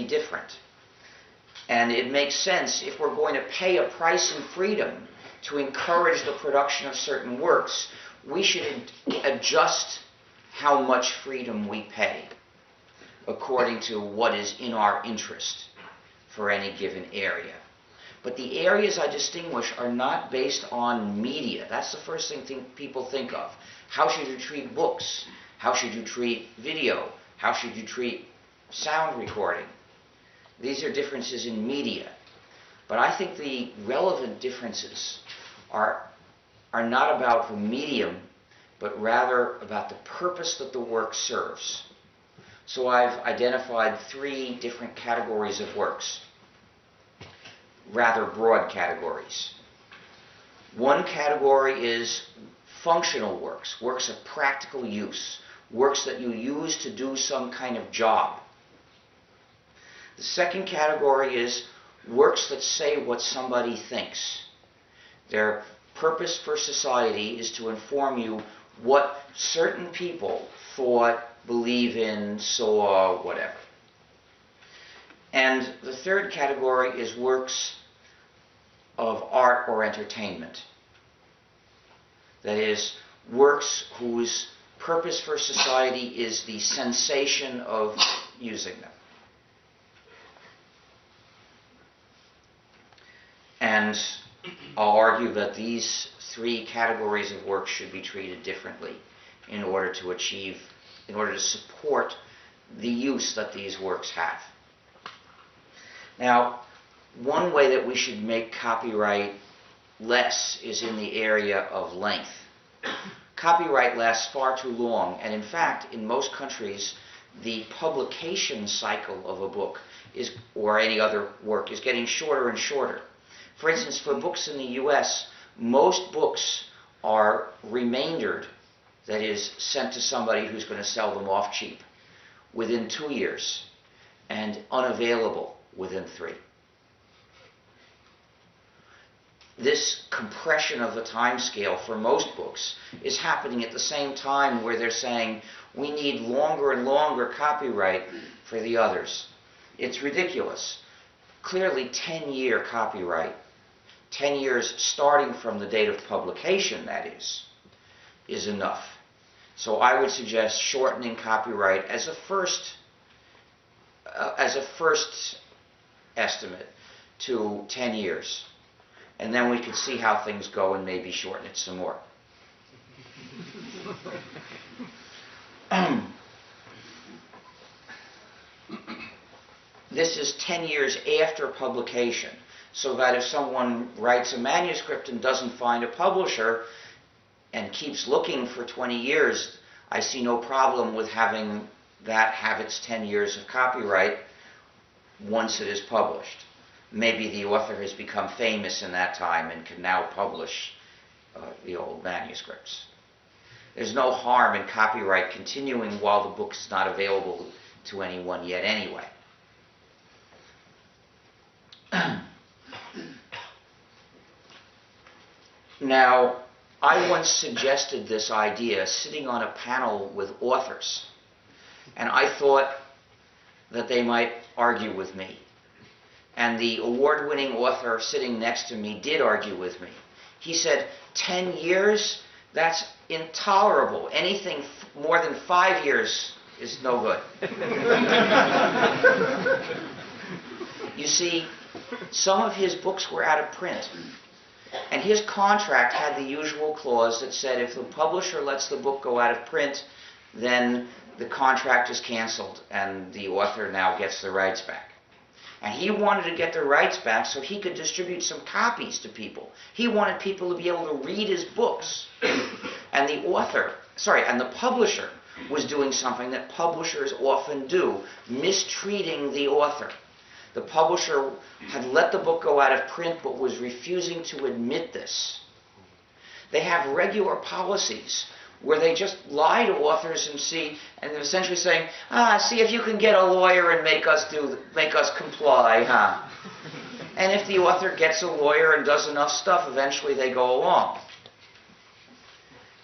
be different. And it makes sense, if we're going to pay a price in freedom to encourage the production of certain works, we should adjust how much freedom we pay according to what is in our interest for any given area. But the areas I distinguish are not based on media. That's the first thing people think of. How should you treat books? How should you treat video? How should you treat sound recording? These are differences in media. But I think the relevant differences are not about the medium, but rather about the purpose that the work serves. So I've identified 3 different categories of works, rather broad categories. One category is functional works, works of practical use, works that you use to do some kind of job. The second category is works that say what somebody thinks. Their purpose for society is to inform you what certain people thought, believe in, saw, whatever. And the third category is works of art or entertainment. That is, works whose purpose for society is the sensation of using them. And I'll argue that these 3 categories of work should be treated differently in order to support the use that these works have. Now, one way that we should make copyright less is in the area of length. Copyright lasts far too long, and in fact, in most countries, the publication cycle of a book or any other work is getting shorter and shorter. For instance, for books in the US, most books are remaindered, that is, sent to somebody who's going to sell them off cheap, within 2 years, and unavailable within 3. This compression of the time scale for most books is happening at the same time where they're saying, we need longer and longer copyright for the others. It's ridiculous. Clearly, 10-year copyright, 10 years starting from the date of publication, that is enough. So I would suggest shortening copyright as a first estimate to 10 years. And then we could see how things go and maybe shorten it some more. This is 10 years after publication, so that if someone writes a manuscript and doesn't find a publisher and keeps looking for 20 years, I see no problem with having that have its 10 years of copyright once it is published. Maybe the author has become famous in that time and can now publish the old manuscripts. There's no harm in copyright continuing while the book is not available to anyone yet anyway. Now, I once suggested this idea sitting on a panel with authors, and I thought that they might argue with me. And the award-winning author sitting next to me did argue with me. He said, 10 years? That's intolerable. Anything more than 5 years is no good. You see, some of his books were out of print. And his contract had the usual clause that said if the publisher lets the book go out of print, then the contract is canceled and the author now gets the rights back. And he wanted to get the rights back so he could distribute some copies to people. He wanted people to be able to read his books. And the publisher was doing something that publishers often do, mistreating the author. The publisher had let the book go out of print but was refusing to admit this. They have regular policies where they just lie to authors and they're essentially saying, see if you can get a lawyer and make us comply, huh? And if the author gets a lawyer and does enough stuff, eventually they go along.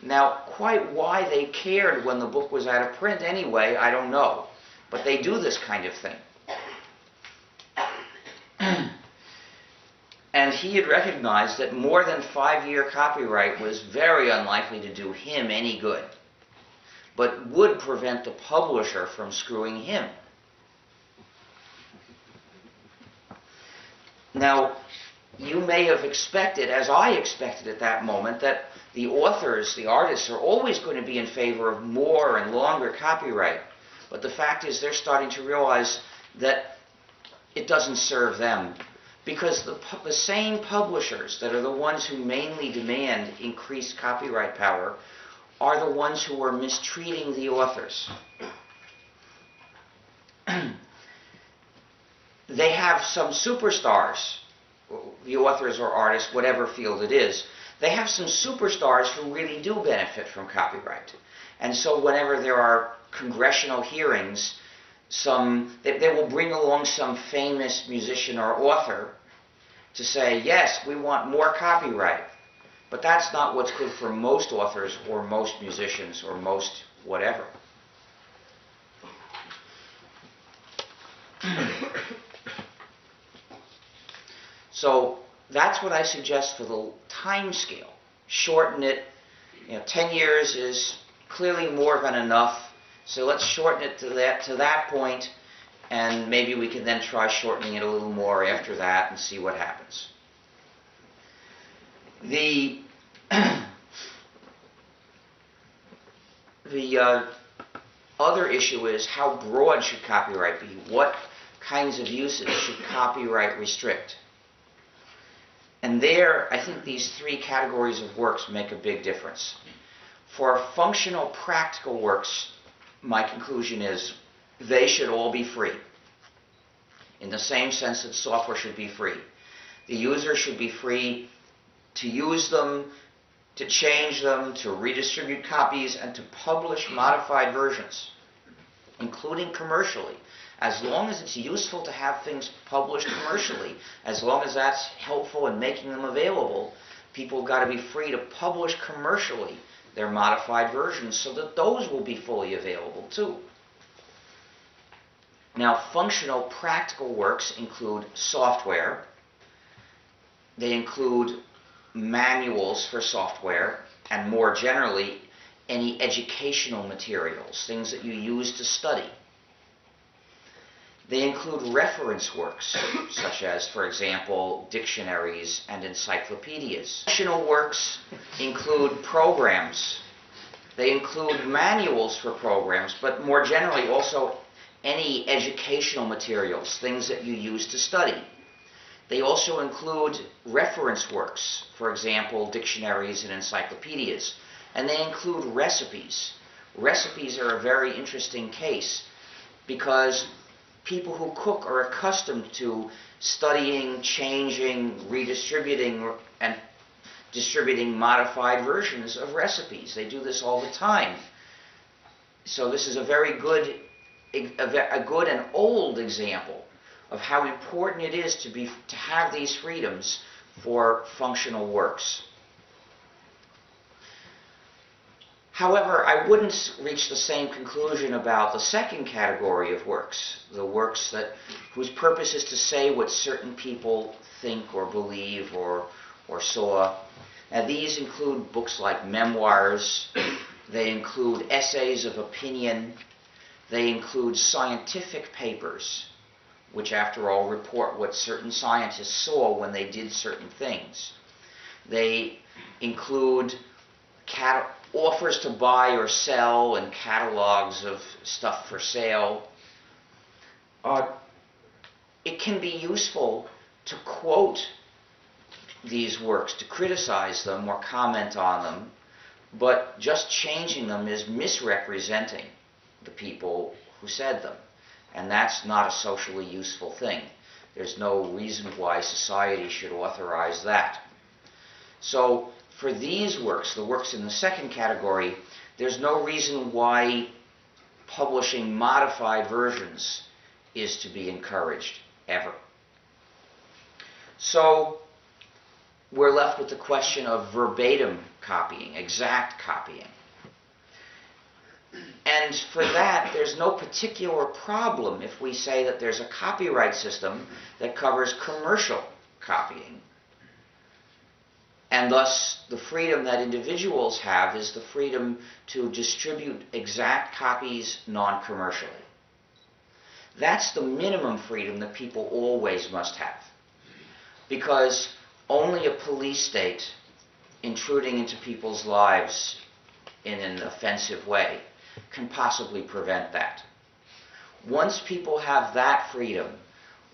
Now, quite why they cared when the book was out of print anyway, I don't know. But they do this kind of thing. And he had recognized that more than 5-year copyright was very unlikely to do him any good, but would prevent the publisher from screwing him. Now, you may have expected, as I expected at that moment, that the authors, the artists, are always going to be in favor of more and longer copyright. But the fact is they're starting to realize that it doesn't serve them. Because the same publishers that are the ones who mainly demand increased copyright power are the ones who are mistreating the authors. They have some superstars, the authors or artists, whatever field it is, they have some superstars who really do benefit from copyright. And so whenever there are congressional hearings, they will bring along some famous musician or author to say, yes, we want more copyright. But that's not what's good for most authors or most musicians or most whatever. So that's what I suggest for the time scale. Shorten it. 10 years is clearly more than enough. So let's shorten it to that point, and maybe we can then try shortening it a little more after that and see what happens. The other issue is, how broad should copyright be? What kinds of uses should copyright restrict? And there, I think these 3 categories of works make a big difference. For functional, practical works, my conclusion is they should all be free, in the same sense that software should be free. The user should be free to use them, to change them, to redistribute copies, and to publish modified versions, including commercially. As long as it's useful to have things published commercially, as long as that's helpful in making them available, people have got to be free to publish commercially their modified versions so that those will be fully available too. Now, functional, practical works include software. They include manuals for software, and more generally, any educational materials, things that you use to study. They include reference works, such as, for example, dictionaries and encyclopedias. Functional works include programs. They include manuals for programs, but more generally also any educational materials, things that you use to study. They also include reference works, for example, dictionaries and encyclopedias. And they include recipes. Recipes are a very interesting case because people who cook are accustomed to studying, changing, redistributing, and distributing modified versions of recipes. They do this all the time. So this is a very good, a good and old example of how important it is to have these freedoms for functional works. However, I wouldn't reach the same conclusion about the second category of works, the works whose purpose is to say what certain people think or believe or saw. Now, these include books like memoirs, they include essays of opinion, they include scientific papers, which after all report what certain scientists saw when they did certain things. They include offers to buy or sell and catalogs of stuff for sale. It can be useful to quote these works, to criticize them or comment on them, but just changing them is misrepresenting the people who said them. And that's not a socially useful thing. There's no reason why society should authorize that. So for these works, the works in the second category, there's no reason why publishing modified versions is to be encouraged, ever. So we're left with the question of verbatim copying, exact copying. And for that, there's no particular problem if we say that there's a copyright system that covers commercial copying, And thus, the freedom that individuals have is the freedom to distribute exact copies non-commercially. That's the minimum freedom that people always must have. Because only a police state intruding into people's lives in an offensive way can possibly prevent that. Once people have that freedom,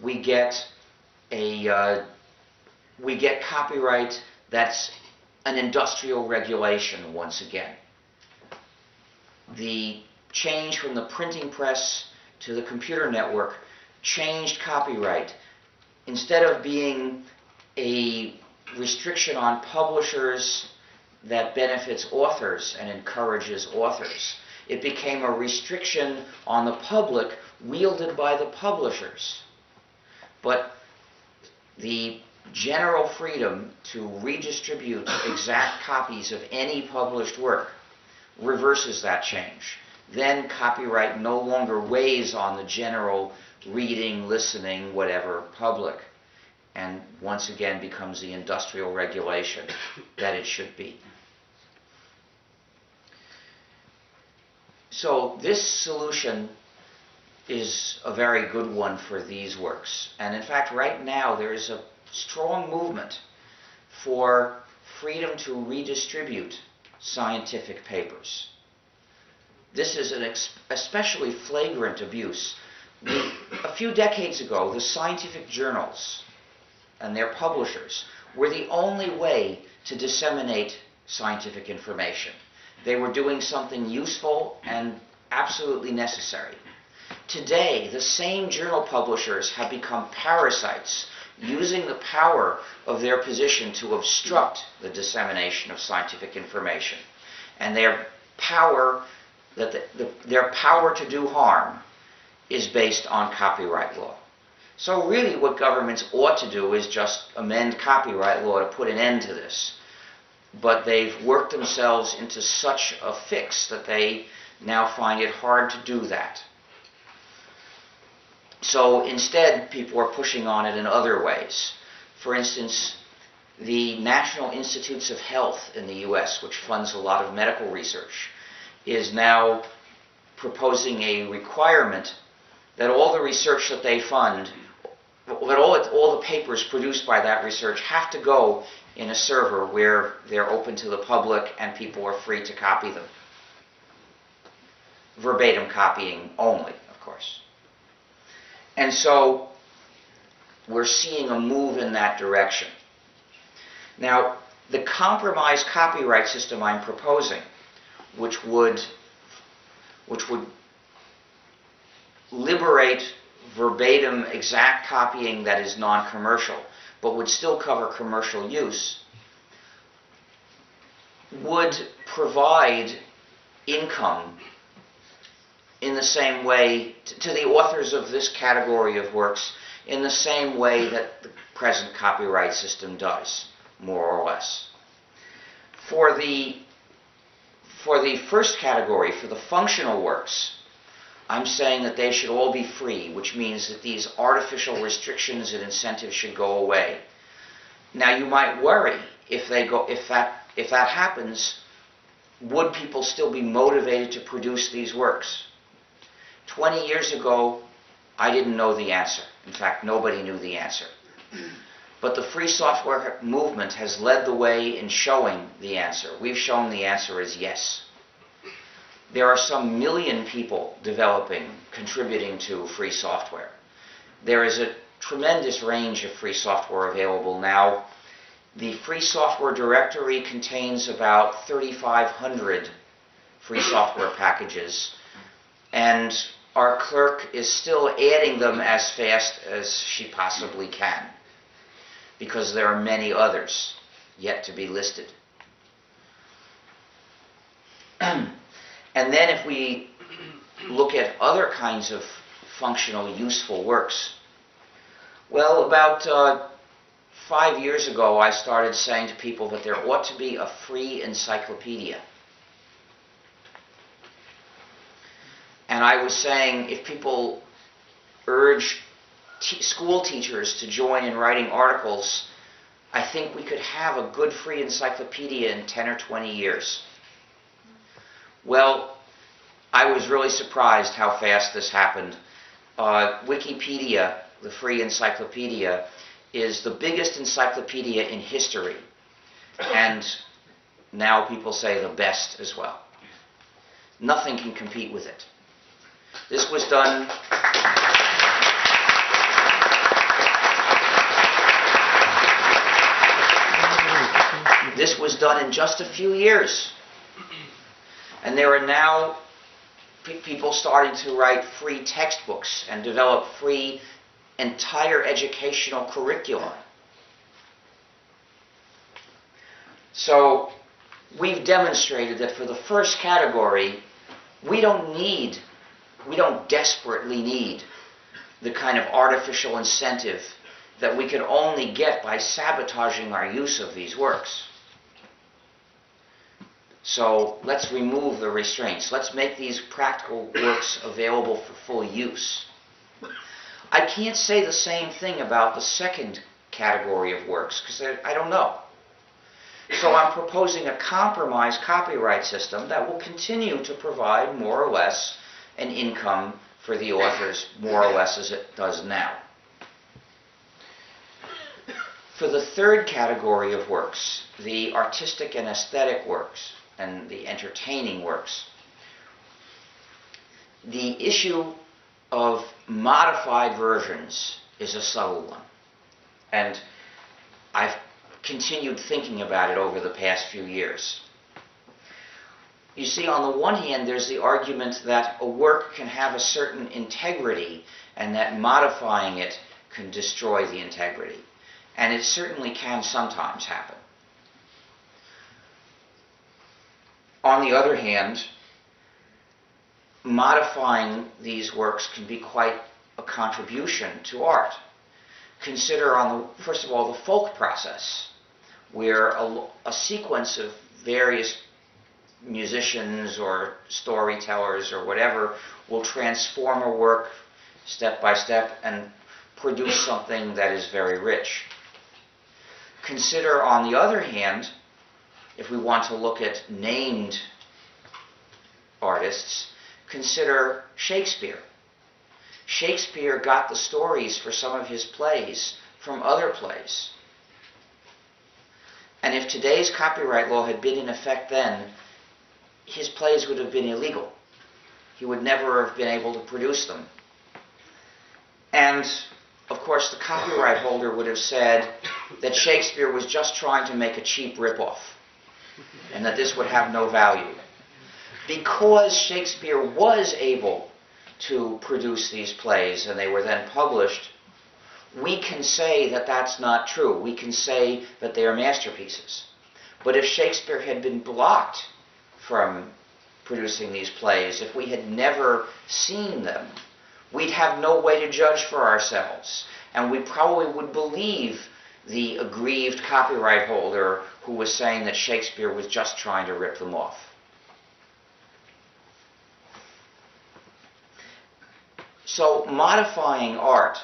we get copyright that's an industrial regulation once again. The change from the printing press to the computer network changed copyright. Instead of being a restriction on publishers that benefits authors and encourages authors, it became a restriction on the public wielded by the publishers. But the general freedom to redistribute exact copies of any published work reverses that change. Then copyright no longer weighs on the general reading, listening, whatever public, and once again becomes the industrial regulation that it should be. So this solution is a very good one for these works. And in fact, right now there is a strong movement for freedom to redistribute scientific papers. This is an especially flagrant abuse. A few decades ago, the scientific journals and their publishers were the only way to disseminate scientific information. They were doing something useful and absolutely necessary. Today, the same journal publishers have become parasites, using the power of their position to obstruct the dissemination of scientific information. And their power to do harm is based on copyright law. So really what governments ought to do is just amend copyright law to put an end to this. But they've worked themselves into such a fix that they now find it hard to do that. So instead, people are pushing on it in other ways. For instance, the National Institutes of Health in the US, which funds a lot of medical research, is now proposing a requirement that all the research that they fund, that all the papers produced by that research have to go in a server where they're open to the public and people are free to copy them. Verbatim copying only, of course. And so we're seeing a move in that direction. Now, the compromise copyright system I'm proposing, which would liberate verbatim exact copying that is non-commercial, but would still cover commercial use, would provide income in the same way to the authors of this category of works in the same way that the present copyright system does, more or less. For the first category, for the functional works, I'm saying that they should all be free, which means that these artificial restrictions and incentives should go away. Now you might worry if that happens, would people still be motivated to produce these works? 20 years ago, I didn't know the answer. In fact, nobody knew the answer. But the free software movement has led the way in showing the answer. We've shown the answer is yes. There are some million people developing, contributing to free software. There is a tremendous range of free software available now. The free software directory contains about 3,500 free software packages, and our clerk is still adding them as fast as she possibly can, because there are many others yet to be listed. And then if we look at other kinds of functional, useful works, well, about 5 years ago, I started saying to people that there ought to be a free encyclopedia. And I was saying if people urge school teachers to join in writing articles I think we could have a good free encyclopedia in 10 or 20 years. Well, I was really surprised how fast this happened. Wikipedia, the free encyclopedia, is the biggest encyclopedia in history, and now people say the best as well. Nothing can compete with it. This was done in just a few years. And there are now people starting to write free textbooks and develop free entire educational curricula. So we've demonstrated that for the first category, we don't desperately need the kind of artificial incentive that we can only get by sabotaging our use of these works. So let's remove the restraints. Let's make these practical works available for full use. I can't say the same thing about the second category of works because I don't know. So I'm proposing a compromise copyright system that will continue to provide more or less an income for the authors, more or less as it does now. For the third category of works, the artistic and aesthetic works, and the entertaining works, the issue of modified versions is a subtle one. And I've continued thinking about it over the past few years. You see, on the one hand, there's the argument that a work can have a certain integrity and that modifying it can destroy the integrity. And it certainly can sometimes happen. On the other hand, modifying these works can be quite a contribution to art. Consider, first of all, the folk process, where a sequence of various musicians or storytellers or whatever will transform a work step by step and produce something that is very rich. Consider, on the other hand, if we want to look at named artists, consider Shakespeare. Shakespeare got the stories for some of his plays from other plays. And if today's copyright law had been in effect then, his plays would have been illegal. He would never have been able to produce them. And, of course, the copyright holder would have said that Shakespeare was just trying to make a cheap ripoff, and that this would have no value. Because Shakespeare was able to produce these plays and they were then published, we can say that that's not true. We can say that they are masterpieces. But if Shakespeare had been blocked from producing these plays, if we had never seen them, we'd have no way to judge for ourselves. And we probably would believe the aggrieved copyright holder who was saying that Shakespeare was just trying to rip them off. So modifying art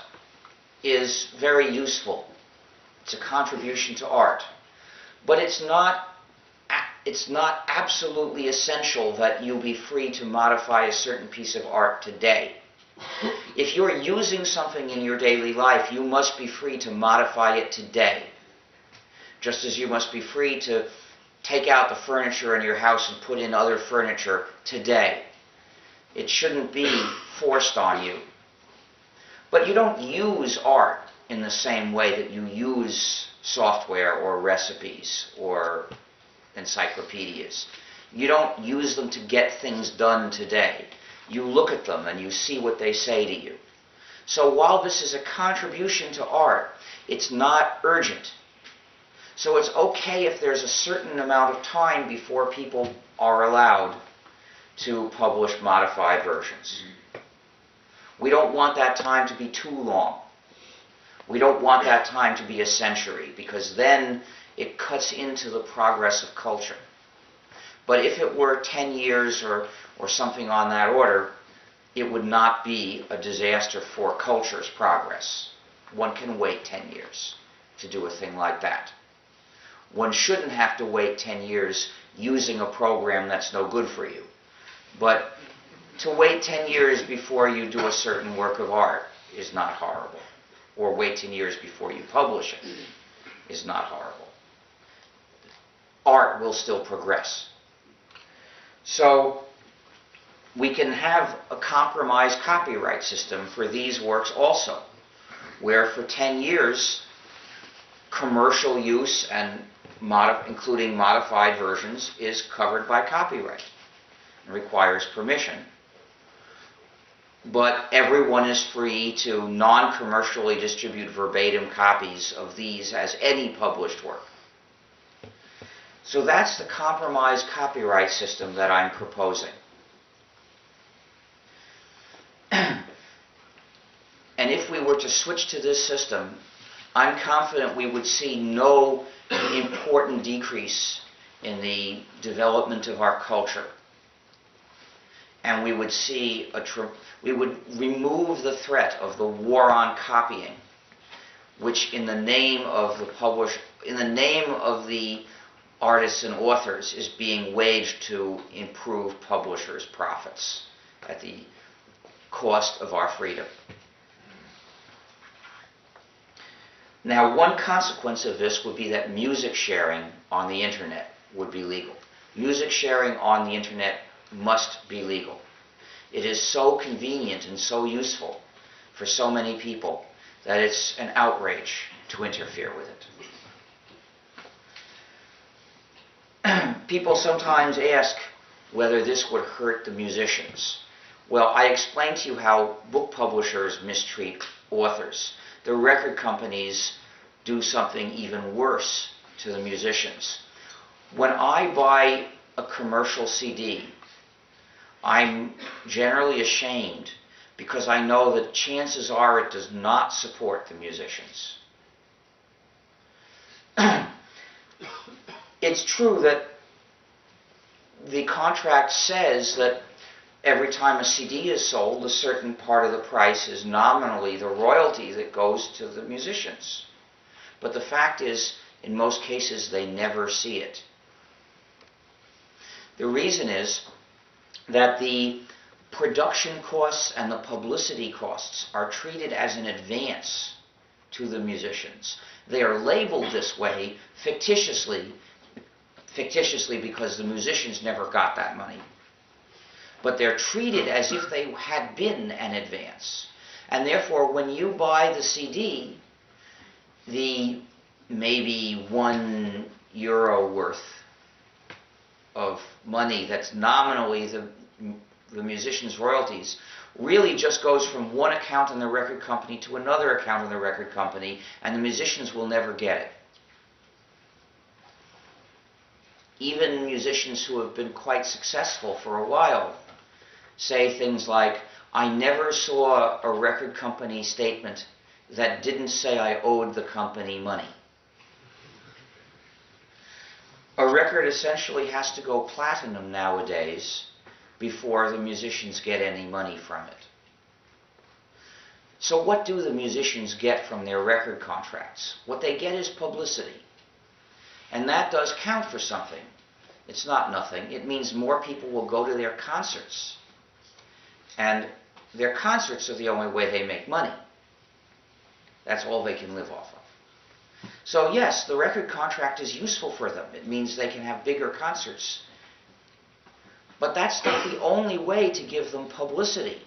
is very useful. It's a contribution to art. But it's not absolutely essential that you be free to modify a certain piece of art today. If you're using something in your daily life, you must be free to modify it today. Just as you must be free to take out the furniture in your house and put in other furniture today. It shouldn't be forced on you. But you don't use art in the same way that you use software or recipes or encyclopedias. You don't use them to get things done today. You look at them and you see what they say to you. So while this is a contribution to art, it's not urgent. So it's okay if there's a certain amount of time before people are allowed to publish modified versions. We don't want that time to be too long. We don't want that time to be a century, because then it cuts into the progress of culture. But if it were 10 years or something on that order, it would not be a disaster for culture's progress. One can wait 10 years to do a thing like that. one shouldn't have to wait 10 years using a program that's no good for you. But to wait 10 years before you do a certain work of art is not horrible. Or wait 10 years before you publish it is not horrible. Art will still progress. So we can have a compromised copyright system for these works also, where for 10 years commercial use and including modified versions is covered by copyright and requires permission. But everyone is free to non-commercially distribute verbatim copies of these as any published work. So that's the compromised copyright system that I'm proposing. And if we were to switch to this system, I'm confident we would see no important decrease in the development of our culture. And we would see we would remove the threat of the war on copying, which in the name of the artists and authors is being waged to improve publishers' profits at the cost of our freedom. Now, one consequence of this would be that music sharing on the internet would be legal. Music sharing on the internet must be legal. It is so convenient and so useful for so many people that it's an outrage to interfere with it. People sometimes ask whether this would hurt the musicians. Well, I explained to you how book publishers mistreat authors. The record companies do something even worse to the musicians. When I buy a commercial CD, I'm generally ashamed because I know that chances are it does not support the musicians. It's true that the contract says that every time a CD is sold, a certain part of the price is nominally the royalty that goes to the musicians. But the fact is, in most cases, they never see it. The reason is that the production costs and the publicity costs are treated as an advance to the musicians. They are labeled this way fictitiously because the musicians never got that money. But they're treated as if they had been an advance. And therefore, when you buy the CD, the maybe €1 worth of money that's nominally the musician's royalties really just goes from one account in the record company to another account in the record company, and the musicians will never get it. Even musicians who have been quite successful for a while say things like, I never saw a record company statement that didn't say I owed the company money. A record essentially has to go platinum nowadays before the musicians get any money from it. So what do the musicians get from their record contracts? What they get is publicity. And that does count for something. It's not nothing. It means more people will go to their concerts. And their concerts are the only way they make money. That's all they can live off of. So yes, the record contract is useful for them. It means they can have bigger concerts. But that's not the only way to give them publicity.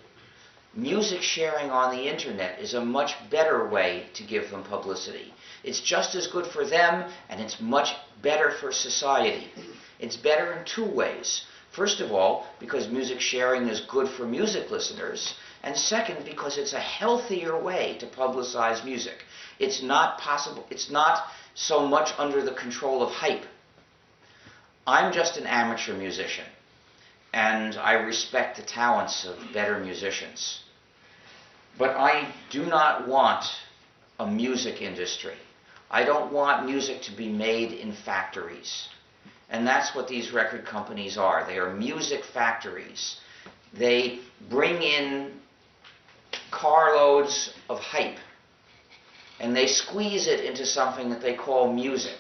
Music sharing on the internet is a much better way to give them publicity. It's just as good for them, and it's much better for society. It's better in two ways. First of all, because music sharing is good for music listeners, and second, because it's a healthier way to publicize music. It's not so much under the control of hype. I'm just an amateur musician, and I respect the talents of better musicians. But I do not want a music industry. I don't want music to be made in factories. And that's what these record companies are. They are music factories. They bring in carloads of hype, and they squeeze it into something that they call music.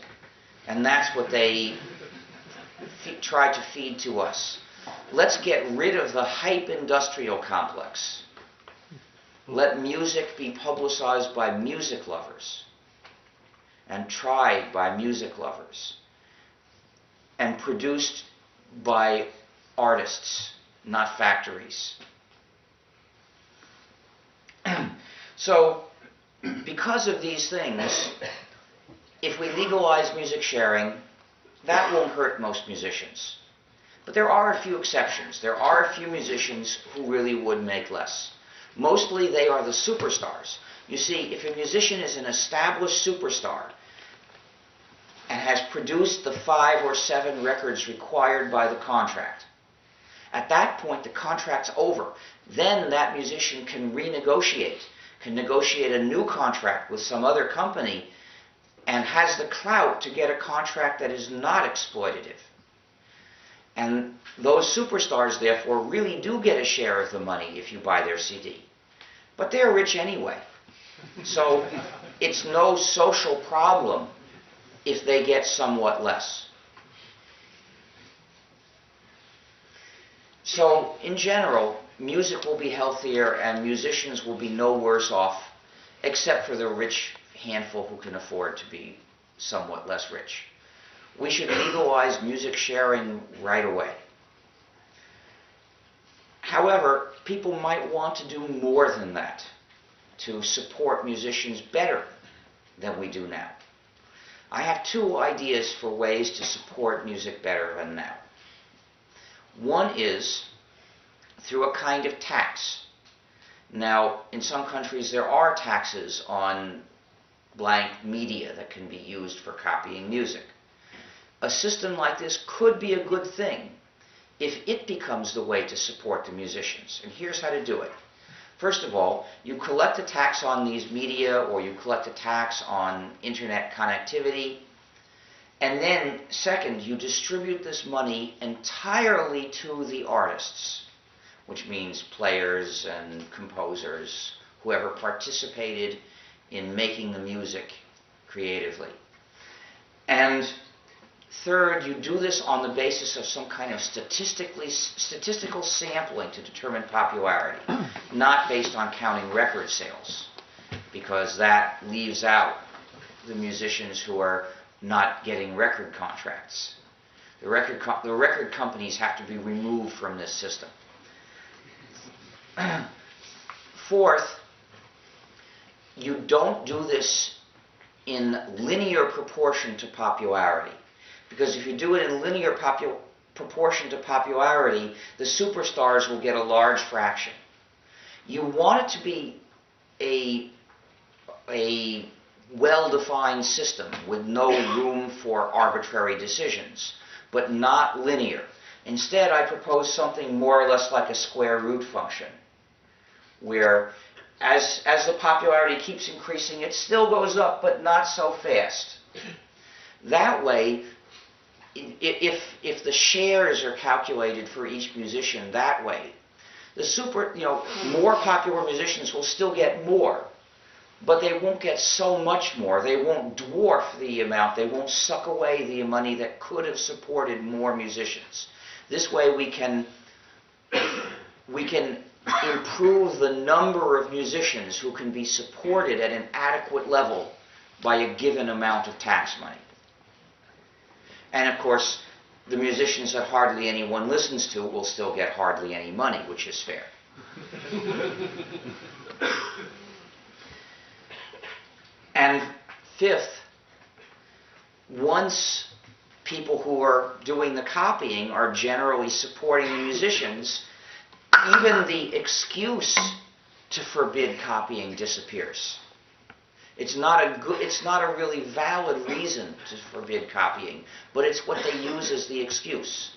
And that's what they try to feed to us. Let's get rid of the hype industrial complex. Let music be publicized by music lovers and tried by music lovers and produced by artists, not factories. So, because of these things, if we legalize music sharing, that won't hurt most musicians. But there are a few exceptions. There are a few musicians who really would make less. Mostly they are the superstars. You see, if a musician is an established superstar and has produced the 5 or 7 records required by the contract, at that point the contract's over. Then that musician can renegotiate, can negotiate a new contract with some other company, and has the clout to get a contract that is not exploitative. And those superstars, therefore, really do get a share of the money if you buy their CD. But they're rich anyway. So it's no social problem if they get somewhat less. So in general, music will be healthier and musicians will be no worse off, except for the rich handful who can afford to be somewhat less rich. We should legalize music sharing right away. However, people might want to do more than that to support musicians better than we do now. I have 2 ideas for ways to support music better than now. One is through a kind of tax. Now, in some countries there are taxes on blank media that can be used for copying music. A system like this could be a good thing if it becomes the way to support the musicians. And here's how to do it. First of all, you collect a tax on these media, or you collect a tax on internet connectivity. And then, second, you distribute this money entirely to the artists, which means players and composers, whoever participated in making the music creatively. And third, you do this on the basis of some kind of statistical sampling to determine popularity, not based on counting record sales, because that leaves out the musicians who are not getting record contracts. The record companies have to be removed from this system. Fourth, you don't do this in linear proportion to popularity. Because if you do it in linear proportion to popularity, the superstars will get a large fraction. You want it to be a well-defined system with no room for arbitrary decisions, but not linear. Instead, I propose something more or less like a square root function, where as the popularity keeps increasing, it still goes up, but not so fast. That way, if the shares are calculated for each musician that way, more popular musicians will still get more, but they won't get so much more. They won't dwarf the amount. They won't suck away the money that could have supported more musicians. This way we can improve the number of musicians who can be supported at an adequate level by a given amount of tax money. And of course, the musicians that hardly anyone listens to will still get hardly any money, which is fair. And fifth, once people who are doing the copying are generally supporting the musicians, even the excuse to forbid copying disappears. It's not a really valid reason to forbid copying, but it's what they use as the excuse.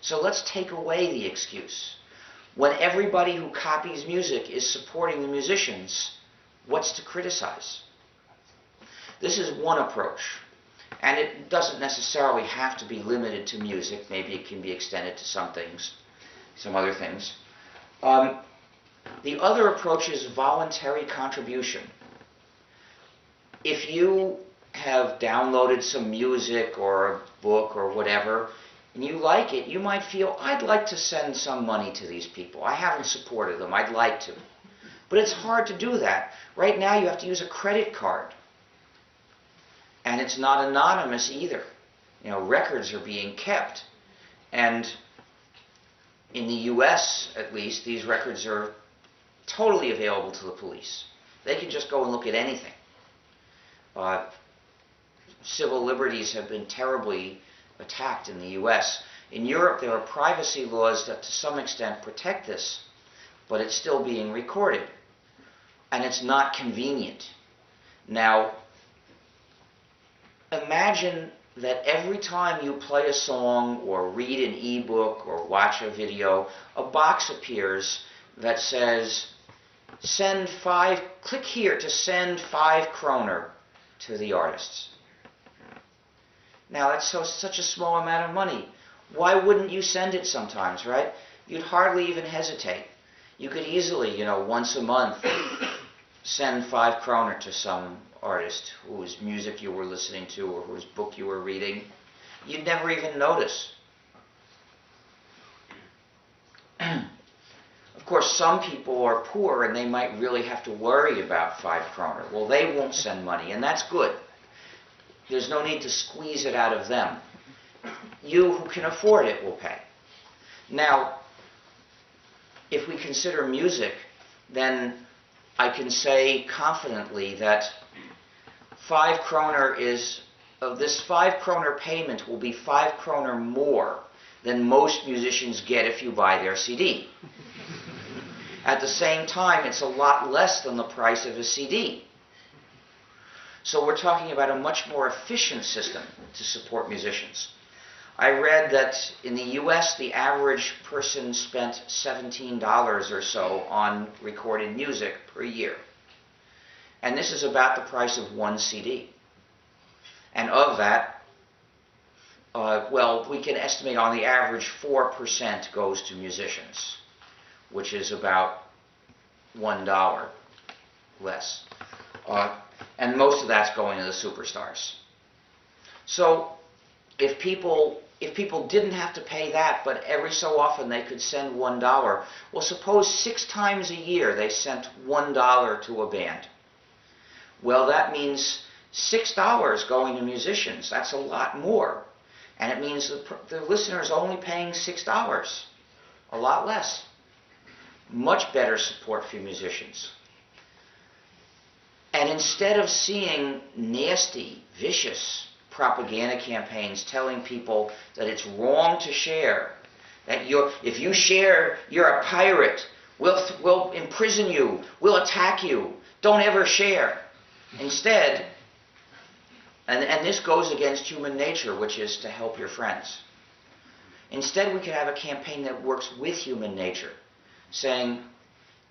So let's take away the excuse. When everybody who copies music is supporting the musicians, what's to criticize? This is one approach, and it doesn't necessarily have to be limited to music. Maybe it can be extended to some things, some other things. The other approach is voluntary contribution. If you have downloaded some music or a book or whatever, and you like it, you might feel, I'd like to send some money to these people. I haven't supported them. I'd like to. But it's hard to do that. Right now you have to use a credit card. And it's not anonymous either. You know, records are being kept. And in the US, at least, these records are totally available to the police. They can just go and look at anything. Civil liberties have been terribly attacked in the US. In Europe, there are privacy laws that to some extent protect this, but it's still being recorded. And it's not convenient. Now, imagine that every time you play a song or read an ebook or watch a video, a box appears that says, click here to send 5 kroner to the artists. Now that's such a small amount of money. Why wouldn't you send it sometimes, right? You'd hardly even hesitate. You could easily, once a month, send 5 kroner to some artist whose music you were listening to or whose book you were reading. You'd never even notice. Of course, some people are poor and they might really have to worry about 5 kroner. Well, they won't send money, and that's good. There's no need to squeeze it out of them. You who can afford it will pay. Now, if we consider music, then I can say confidently that 5 kroner this 5 kroner payment will be 5 kroner more than most musicians get if you buy their CD. At the same time, it's a lot less than the price of a CD. So we're talking about a much more efficient system to support musicians. I read that in the US, the average person spent $17 or so on recorded music per year. And this is about the price of 1 CD. And of that, we can estimate on the average 4% goes to musicians, which is about $1 less. And most of that's going to the superstars. So if people didn't have to pay that, but every so often they could send $1, well, suppose 6 times a year they sent $1 to a band. Well, that means $6 going to musicians. That's a lot more. And it means the listener is only paying $6, a lot less. Much better support for musicians. And instead of seeing nasty, vicious propaganda campaigns telling people that it's wrong to share, that if you share, you're a pirate, we'll imprison you, we'll attack you, don't ever share. Instead, and this goes against human nature, which is to help your friends. Instead, we could have a campaign that works with human nature, saying,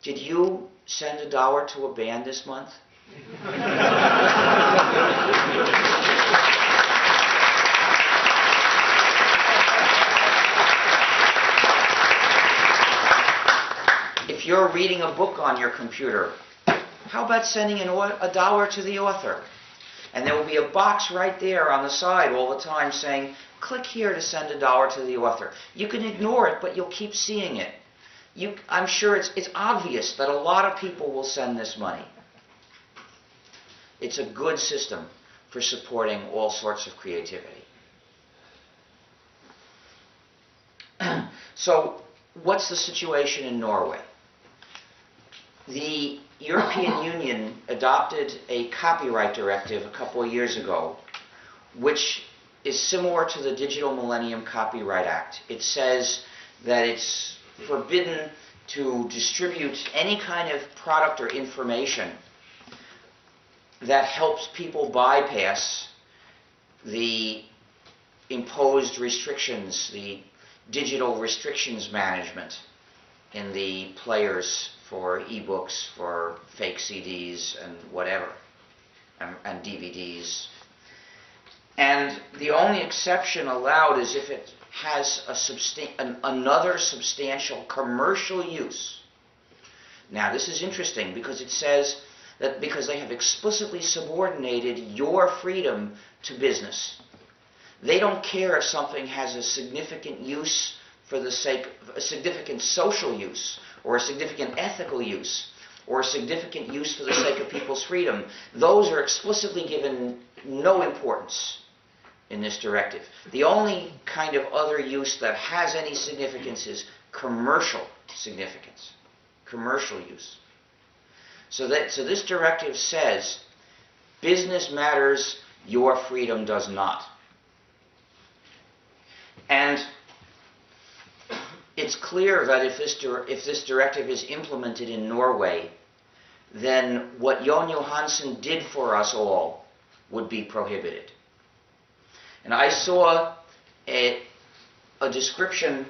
did you send $1 to a band this month? If you're reading a book on your computer, how about sending $1 to the author? And there will be a box right there on the side all the time saying, click here to send $1 to the author. You can ignore it, but you'll keep seeing it. I'm sure it's obvious that a lot of people will send this money. It's a good system for supporting all sorts of creativity. So, what's the situation in Norway? The European Union adopted a copyright directive a couple of years ago, which is similar to the Digital Millennium Copyright Act. It says that it's forbidden to distribute any kind of product or information that helps people bypass the imposed restrictions, the digital restrictions management in the players for ebooks, for fake CDs and whatever, and DVDs. And the only exception allowed is if it has another substantial commercial use. Now this is interesting because it says that because they have explicitly subordinated your freedom to business. They don't care if something has a significant use for the sake of a significant social use, or a significant ethical use, or a significant use for the sake of people's freedom. Those are explicitly given no importance in this directive. The only kind of other use that has any significance is commercial significance, commercial use. So this directive says, business matters, your freedom does not. And it's clear that if this directive is implemented in Norway, then what Jon Johansen did for us all would be prohibited. And I saw a description.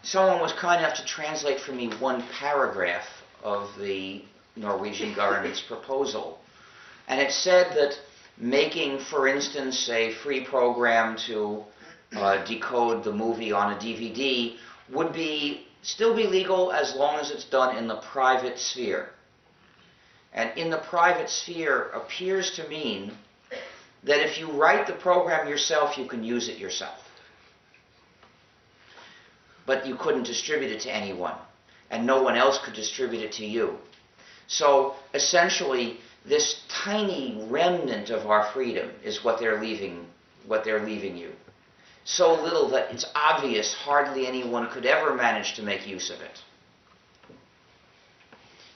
Someone was kind enough to translate for me one paragraph of the Norwegian government's proposal. And it said that making, for instance, a free program to decode the movie on a DVD would still be legal as long as it's done in the private sphere. And in the private sphere appears to mean that if you write the program yourself, you can use it yourself. But you couldn't distribute it to anyone, and no one else could distribute it to you. So essentially, this tiny remnant of our freedom is what they're leaving you. So little that it's obvious hardly anyone could ever manage to make use of it.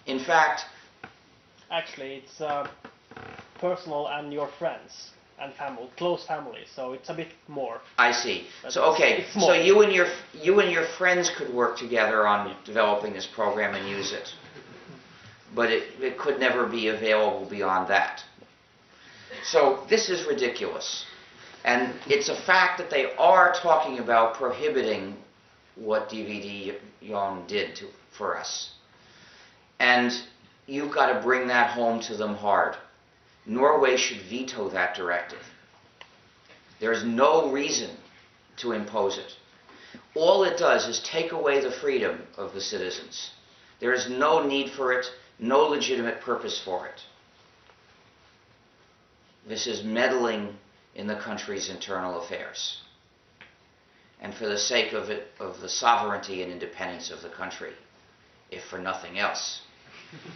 In fact, actually, it's personal and your friends and family, close family, so it's a bit more. I see. So okay, so you and your friends could work together on developing this program and use it, but it could never be available beyond that. So this is ridiculous, and it's a fact that they are talking about prohibiting what DVD Jon did for us, and you've got to bring that home to them hard. Norway should veto that directive. There is no reason to impose it. All it does is take away the freedom of the citizens. There is no need for it, no legitimate purpose for it. This is meddling in the country's internal affairs. And for the sake of the sovereignty and independence of the country, if for nothing else,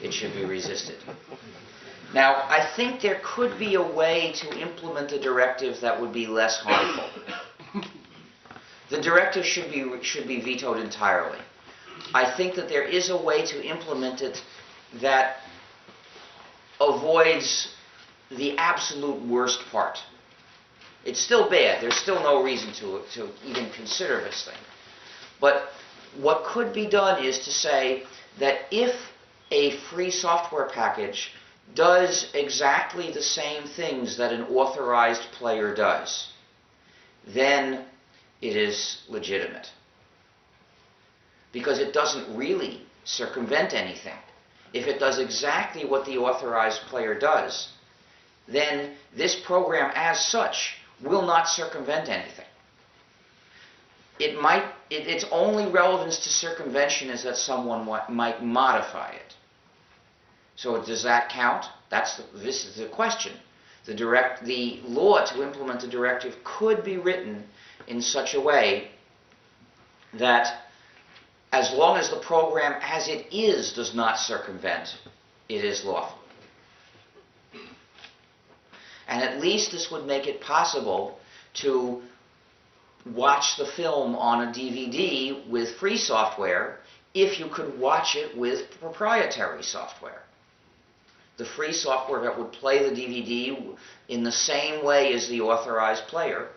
it should be resisted. Now, I think there could be a way to implement a directive that would be less harmful. The directive should be vetoed entirely. I think that there is a way to implement it that avoids the absolute worst part. It's still bad. There's still no reason to even consider this thing. But what could be done is to say that if a free software package does exactly the same things that an authorized player does, then it is legitimate. Because it doesn't really circumvent anything. If it does exactly what the authorized player does, then this program as such will not circumvent anything. Its only relevance to circumvention is that someone might modify it. So does that count? This is the question. The law to implement the directive could be written in such a way that as long as the program as it is does not circumvent, it is lawful. And at least this would make it possible to watch the film on a DVD with free software if you could watch it with proprietary software. The free software that would play the DVD in the same way as the authorized player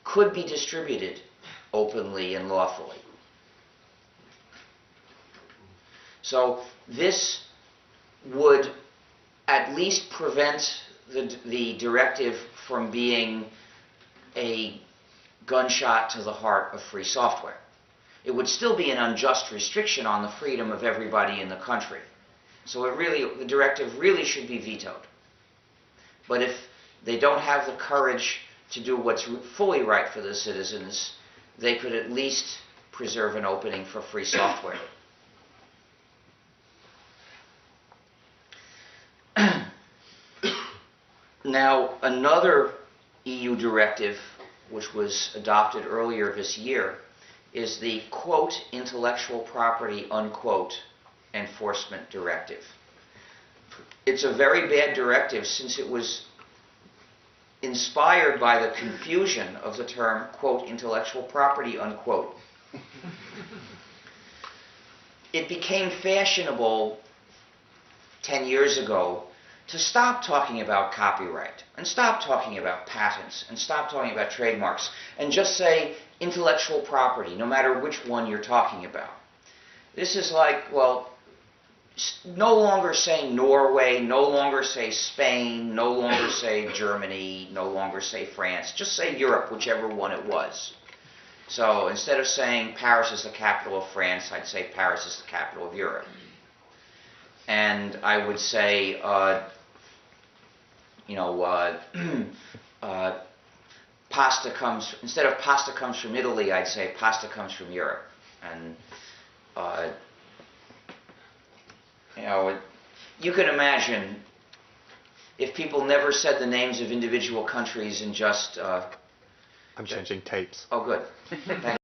could be distributed openly and lawfully. So this would at least prevent the directive from being a gunshot to the heart of free software. It would still be an unjust restriction on the freedom of everybody in the country. So the directive really should be vetoed. But if they don't have the courage to do what's fully right for the citizens, they could at least preserve an opening for free software. Now, another EU directive, which was adopted earlier this year, is the quote intellectual property unquote enforcement directive. It's a very bad directive since it was inspired by the confusion of the term quote intellectual property unquote. It became fashionable 10 years ago to stop talking about copyright and stop talking about patents and stop talking about trademarks and just say intellectual property, no matter which one you're talking about. This is like, well, no longer say Norway, no longer say Spain, no longer say Germany, no longer say France, just say Europe, whichever one it was. So instead of saying Paris is the capital of France, I'd say Paris is the capital of Europe. And I would say, pasta comes, instead of pasta comes from Italy, I'd say pasta comes from Europe. And, you can imagine if people never said the names of individual countries and just... I'm changing tapes. Oh, good. Thank